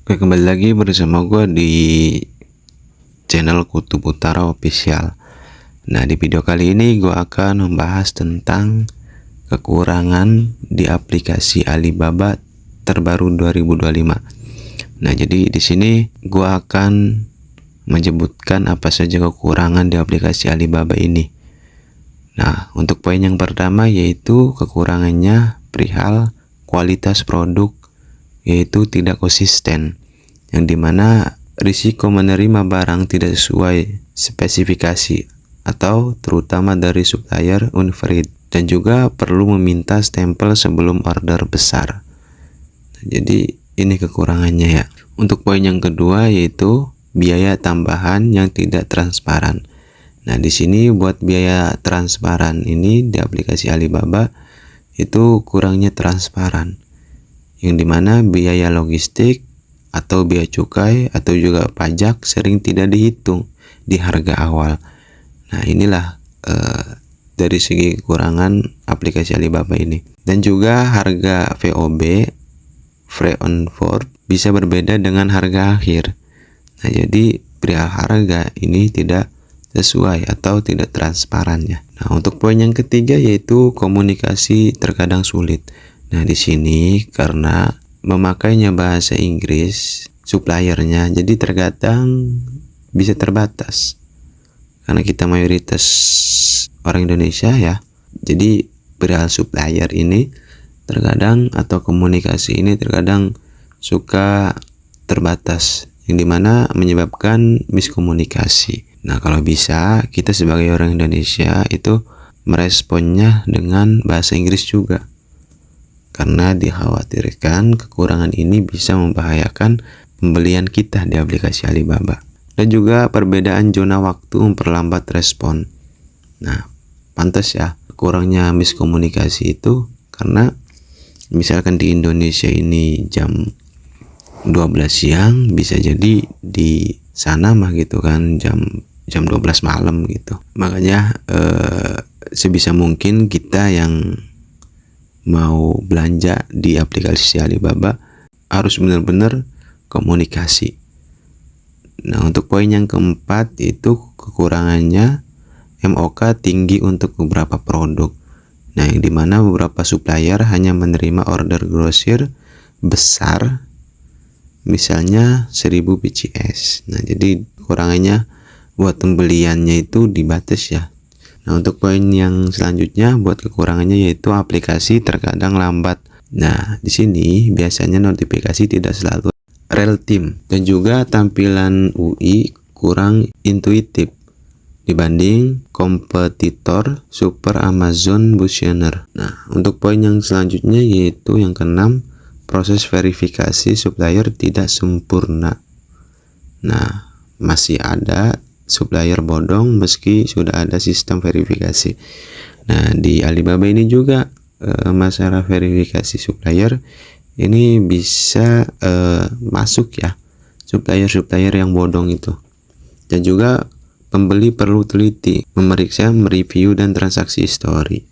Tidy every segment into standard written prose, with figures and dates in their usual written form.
Oke, kembali lagi bersama gue di channel Kutub Utara Official. Nah, di video kali ini gue akan membahas tentang kekurangan di aplikasi Alibaba terbaru 2025. Nah, jadi di sini gue akan menyebutkan apa saja kekurangan di aplikasi Alibaba ini. Nah, untuk poin yang pertama yaitu kekurangannya perihal kualitas produk, yaitu tidak konsisten, yang dimana risiko menerima barang tidak sesuai spesifikasi atau terutama dari supplier unvalid, dan juga perlu meminta stempel sebelum order besar. Jadi ini kekurangannya ya. Untuk poin yang kedua yaitu biaya tambahan yang tidak transparan. Nah, di sini buat biaya transparan ini di aplikasi Alibaba itu kurangnya transparan, yang dimana biaya logistik atau biaya cukai atau juga pajak sering tidak dihitung di harga awal. Nah, inilah dari segi kekurangan aplikasi Alibaba ini. Dan juga harga VOB, free on board, bisa berbeda dengan harga akhir. Nah, jadi perihal harga ini tidak sesuai atau tidak transparan ya. Nah, untuk poin yang ketiga yaitu komunikasi terkadang sulit. Nah, di sini karena memakainya bahasa Inggris suppliernya, jadi terkadang bisa terbatas karena kita mayoritas orang Indonesia ya. Jadi perihal supplier ini terkadang atau komunikasi ini terkadang suka terbatas, yang dimana menyebabkan miskomunikasi. Nah, kalau bisa kita sebagai orang Indonesia itu meresponnya dengan bahasa Inggris juga, karena dikhawatirkan kekurangan ini bisa membahayakan pembelian kita di aplikasi Alibaba. Dan juga perbedaan zona waktu memperlambat respon. Nah, pantas ya kurangnya miskomunikasi itu, karena misalkan di Indonesia ini jam 12 siang, bisa jadi di sana mah gitu kan jam 12 malam gitu. Makanya sebisa mungkin kita yang mau belanja di aplikasi Alibaba harus benar-benar komunikasi. Nah, untuk poin yang keempat itu kekurangannya MOK tinggi untuk beberapa produk. Nah, yang dimana beberapa supplier hanya menerima order grosir besar, misalnya 1000 PCS. Nah, jadi kekurangannya buat pembeliannya itu dibatas ya. Nah, untuk poin yang selanjutnya buat kekurangannya yaitu aplikasi terkadang lambat. Nah, di sini biasanya notifikasi tidak selalu real time, dan juga tampilan UI kurang intuitif dibanding kompetitor super Amazon Bushiner. Nah, untuk poin yang selanjutnya yaitu yang keenam, proses verifikasi supplier tidak sempurna. Nah, masih ada supplier bodong meski sudah ada sistem verifikasi. Nah, di Alibaba ini juga masalah verifikasi supplier ini bisa masuk ya, supplier yang bodong itu. Dan juga pembeli perlu teliti memeriksa, mereview, dan transaksi history.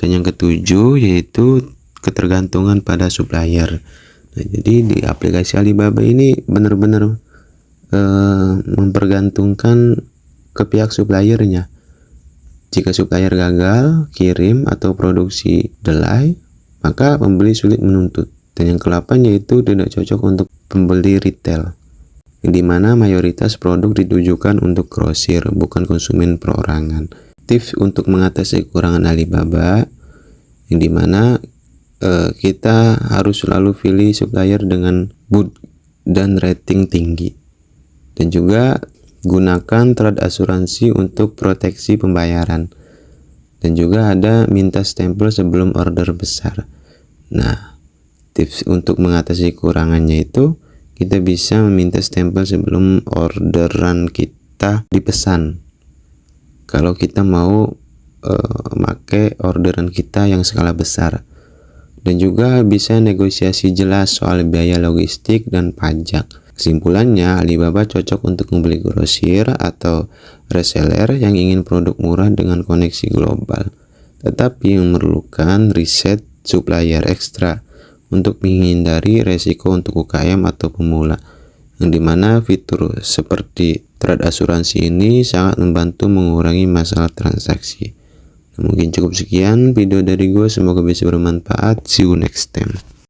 Dan yang ketujuh yaitu ketergantungan pada supplier. Nah, jadi di aplikasi Alibaba ini benar-benar mempergantungkan ke pihak suppliernya. Jika supplier gagal kirim atau produksi delay, maka pembeli sulit menuntut. Dan yang ke-8 yaitu tidak cocok untuk pembeli retail, yang dimana mayoritas produk ditujukan untuk grosir, bukan konsumen perorangan. Tips untuk mengatasi kekurangan Alibaba, yang dimana kita harus selalu pilih supplier dengan good dan rating tinggi. Dan juga gunakan trade asuransi untuk proteksi pembayaran. Dan juga ada minta stempel sebelum order besar. Nah, tips untuk mengatasi kekurangannya itu kita bisa meminta stempel sebelum orderan kita dipesan, kalau kita mau pakai orderan kita yang skala besar. Dan juga bisa negosiasi jelas soal biaya logistik dan pajak. Kesimpulannya, Alibaba cocok untuk membeli grosir atau reseller yang ingin produk murah dengan koneksi global, tetapi memerlukan riset supplier ekstra untuk menghindari resiko untuk UKM atau pemula, yang dimana fitur seperti trade asuransi ini sangat membantu mengurangi masalah transaksi. Mungkin cukup sekian video dari gue, semoga bisa bermanfaat. See you next time.